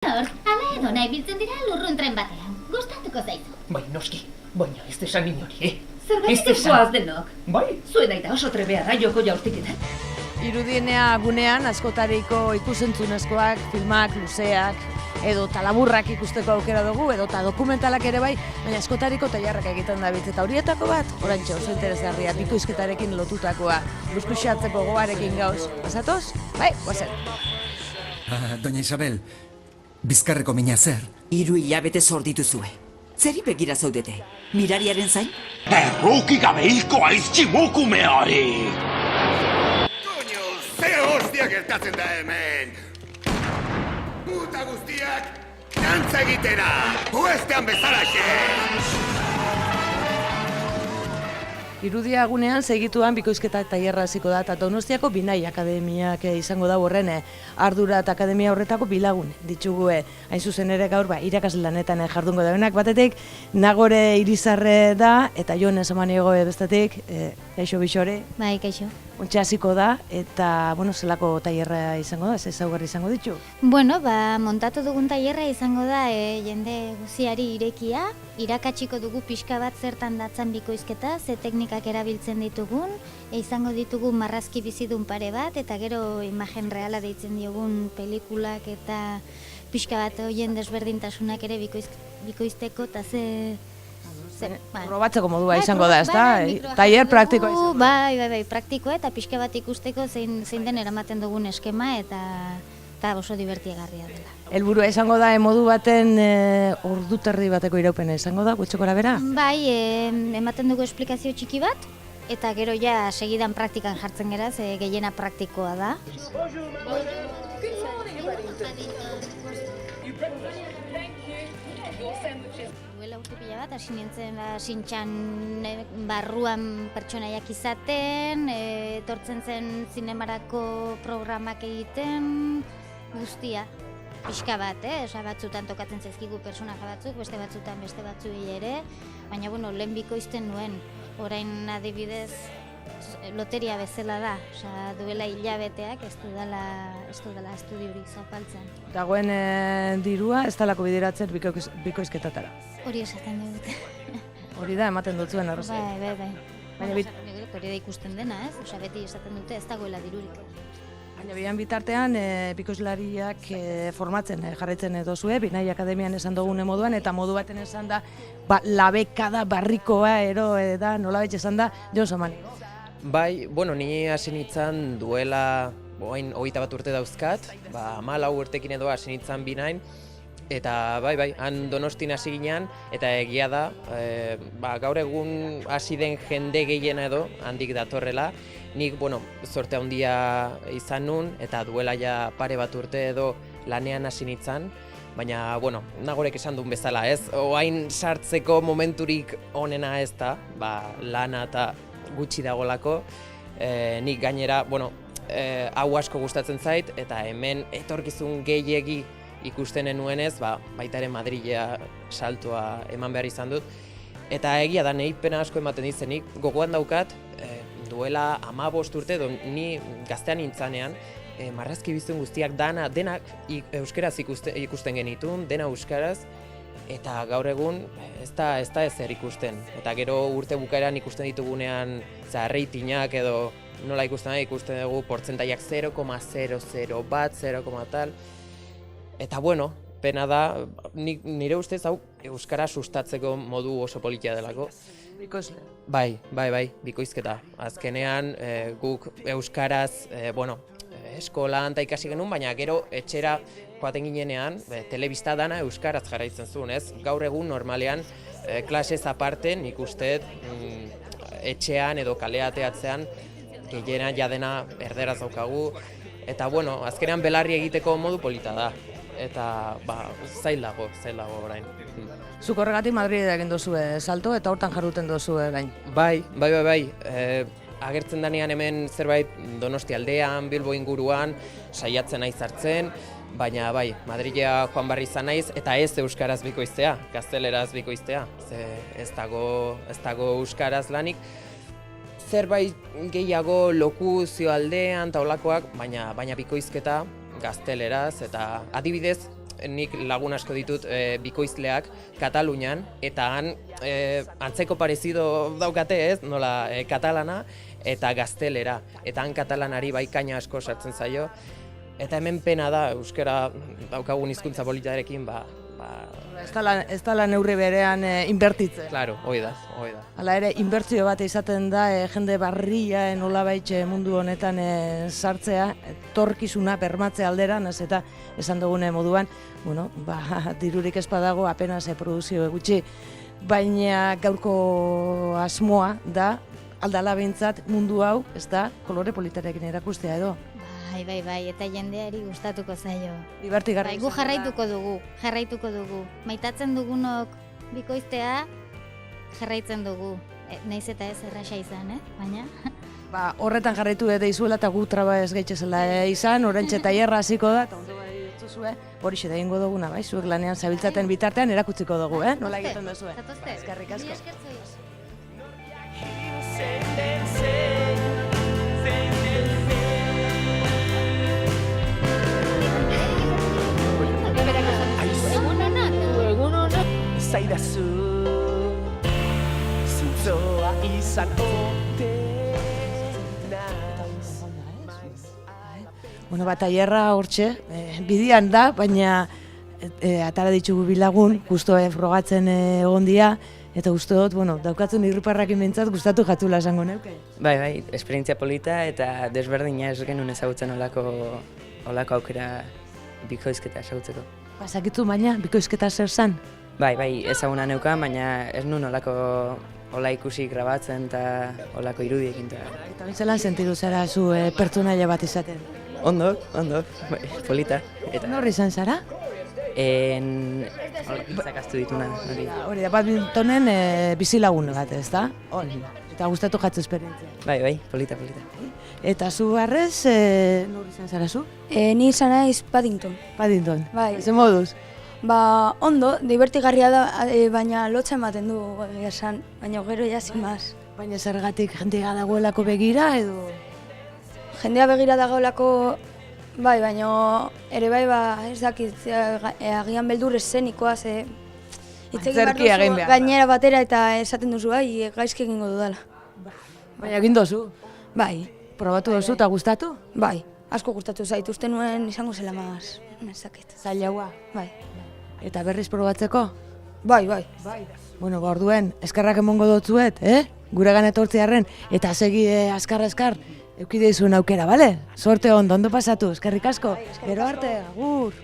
Hala edo nahi biltzen dira lurrun tren batean. Gustatuko zaizu. Bai, noski, baina ez desan inori, Zergatik ez goaz denok? Bai? Zuen aita oso trebea da joko jaurtiketan. Irudienea gunean askotariko ikusentzunezkoak, filmak, luzeak, edo talaburrak ikusteko aukera dugu, edo ta dokumentalak ere bai, baina askotariko tailarrak egiten dabiltz. Eta horietako bat, oraintxe oso interesgarria, bikoizketarekin lotutakoa, buskuxatzeko goarekin gauz. Pasatoz? Bai, guazen. Doña Isabel, bizkarreko mina zer? 3 hilabete zordituzue. Zeri begira zaudete? Mirariaren zain? Erruki gabe hilko aiz tximukumeari! Koño, ze hostia gertatzen da hemen! Puta guztiak, dantza egitera! Oestean bezalaxe! Irudia gunean segituan bikoizketa tailerra hasiko da eta Donostiako Binai Akademiak izango da horren ardura eta akademia horretako bilagun ditugu hain zuzen ere gaur irakasle lanetan jardungo daudenak batetik Nagore Irizarre da eta Jon Samaniego bestetik kaixo Bixore. Bai, kaixo. Ontxe hasiko da eta zelako tailerra izango da, ezaugarri izango ditu? Montatu dugun tailerra izango da jende guziari irekia, irakatsiko dugu pixka bat zertan datzan bikoizketa, ze teknikak erabiltzen ditugun, izango ditugu marrazki bizidun pare bat, eta gero imagen reala deitzen diogun pelikulak eta pixka bat hoien desberdintasunak ere bikoizteko, eta probatzeko modua izango da, ezta? Tailer praktikoa izango da. Bai, praktikoa eta pixka bat ikusteko zein den eramaten dugun eskema eta oso divertigarria dela. Helburua izango da modu baten orduterdi bateko iraupena izango da, gutxoko arabera? Bai, ematen dugu esplikazio txiki bat, eta gero ja segidan praktikan jartzen gera, ze gehiena praktikoa da. Duela urte pila bat, hasi nintzen sintxan barruan pertsonaiak izaten, etortzen zen zinemarako programak egiten, guztia. Pixka bat, batzutan tokatzen zaizkigu personaje batzuk, beste batzutan beste batzuei ere, baina lehen bikoizten nuen, orain adibidez loteria bezala da, duela hilabeteak ez dudala estudiorik zapaltzen. Dagoen dirua ez talako bideratzen bikoizketatara. Hori esaten dute. Hori da, ematen dutzuen arrazoi. Bai. Baina hori da ikusten dena, beti esaten dute ez dagoela dirurik. Baina bian bitartean, bikoizlariak formatzen jarraitzen dozue, Binai Akademian esan dugune moduan, eta modu baten esan da, labekada barrikoa da, nolabait esan da, Jon Samaniego. Bai, ni hasi nintzen duela, 21 urte dauzkat, 14 urtekin edo hasi nintzen Binain, eta bai, han Donostin hasi ginean, eta egia da, gaur egun hasi den jende gehiena edo, handik datorrela, nik, zorte handia izan nun, eta duela ja pare bat urte edo lanean hasi nintzen, baina, Nagorek esan duen bezala, ez? Oain sartzeko momenturik onena ez da, lana eta gutxi dagolako, nik gainera, hau asko gustatzen zait, eta hemen etorkizun gehiegi ikusten nuenez, baita ere Madrilea saltoa eman behar izan dut, eta egia da nahi pena asko ematen dizenik, gogoan daukat, duela 15 urte, ni gaztean nintzanean, marrazki bizun guztiak denak euskaraz ikusten genitun, dena euskaraz, eta gaur egun ez da ezer ikusten. Eta gero urte bukaeran ikusten ditugunean ratingak edo nola ikusten dugu portzentaiak 0,00 bat, 0, tal. Eta pena da, nire ustez hau euskara sustatzeko modu oso politia delako. Bikoizle. Bai, bikoizketa. Azkenean guk euskaraz, eskolan eta ikasi genuen, baina gero etxera joaten ginenean, telebista dana euskaraz jarraitzen zuen, ez? Gaur egun normalean klasez aparte nik uste etxean edo kaleateatzean gehiena jadena erderaz daukagu, eta azkenean belarri egiteko modu polita da. Eta zail dago orain. Zuk horregatik Madrilera egin dozue salto eta hortan jarruten dozue gain. Bai. Agertzen danean hemen zerbait Donosti aldean, Bilbo inguruan, saiatzen naiz hartzen, baina Madrilea joan barri izan naiz, eta ez euskaraz bikoiztea, gazteleraz bikoiztea, ez dago euskaraz lanik. Zerbait gehiago lokuzio aldean, taulakoak, baina bikoizketa gazteleraz, eta adibidez, nik lagun asko ditut bikoizleak Katalunian, eta han antzeko parezido daukate ez, nola katalana eta gaztelera, eta han katalanari bai kaina asko sartzen zaio, eta hemen pena da, euskara daukagun hizkuntza politarekin, Ez dala neurri berean inbertitzen. Claro, hoi da. Hala ere, inbertsio bat izaten da jende barria nolabait mundu honetan sartzea, etorkizuna bermatze alderan, ez eta esan dugune moduan, dirurik ez badago apenas produzio gutxi, baina gaurko asmoa da aldala behintzat mundu hau, ez da, kolore politarekin erakustea edo. Bai, eta jendeari gustatuko zaio. Divertigarri. Gu jarraituko dugu. Maitatzen dugunok bikoiztea jarraitzen dugu. Naiz eta ez erraxa izan, baina... Horretan jarraitu ere izuela eta gu traba ez gaitxezela izan, orentxe tailerra hasiko da, eta ondo bai dituzue, horixe da egingo duguna, bai, zuek lanean zabiltzaten bitartean erakutziko dugu, nola egiten duzue. Zatozte? Eskerrik asko. Zaidazu zintzoa izan ote tailerra hortxe, bidian da, baina atara ditugu bilagun, justo frogatzen egon dira, eta uste dut, daukatzen irriparrakin behintzat gustatu jatula esango neuke. Bai, esperientzia polita eta desberdina ez genuen ezagutzen olako aukera bikoizketa ezagutzeko. Zakitu baina, bikoizketa zer zan? Bai, ezaguna neukan, baina ez nuen hola ikusi grabatzen eta holako irudiekin. Eta zelan sentidu zara zu pertsonaia bat izaten? Ondo, polita. Norri izan zara? Zakastu dituna. Hori da, badmintonen bizilagun bat, ez da? Eta gustatu jatzu esperientzia. Bai, polita. Eta zu barrez, norri izan zara zu? Ni izan naiz Paddington. Paddington? Bai. Eze moduz? Ondo, divertigarria da, baina lotza ematen du esan, baina gero jasin maz. Baina zergatik jendea dagoelako begira edo? Jendea begira dagoelako, bai, baina ere bai, ez dakit, agian beldur eszenikoa, ze... Zerki egin behar. Gainera batera eta esaten duzu, bai, gaizki egingo dudala. Baina egin dozu? Bai. Probatu dozu eta gustatu? Bai, asko gustatu zait, uste nuen izango zela maz, nezakit. Zailagoa? Bai. Eta berriz probatzeko? Bai. Orduen, eskerrak emongo dotzuet, Guregan etortzearren, eta segi azkar, eukide izuen aukera, bale? Sorte ondo pasatu, eskerrik asko. Gero arte, agur!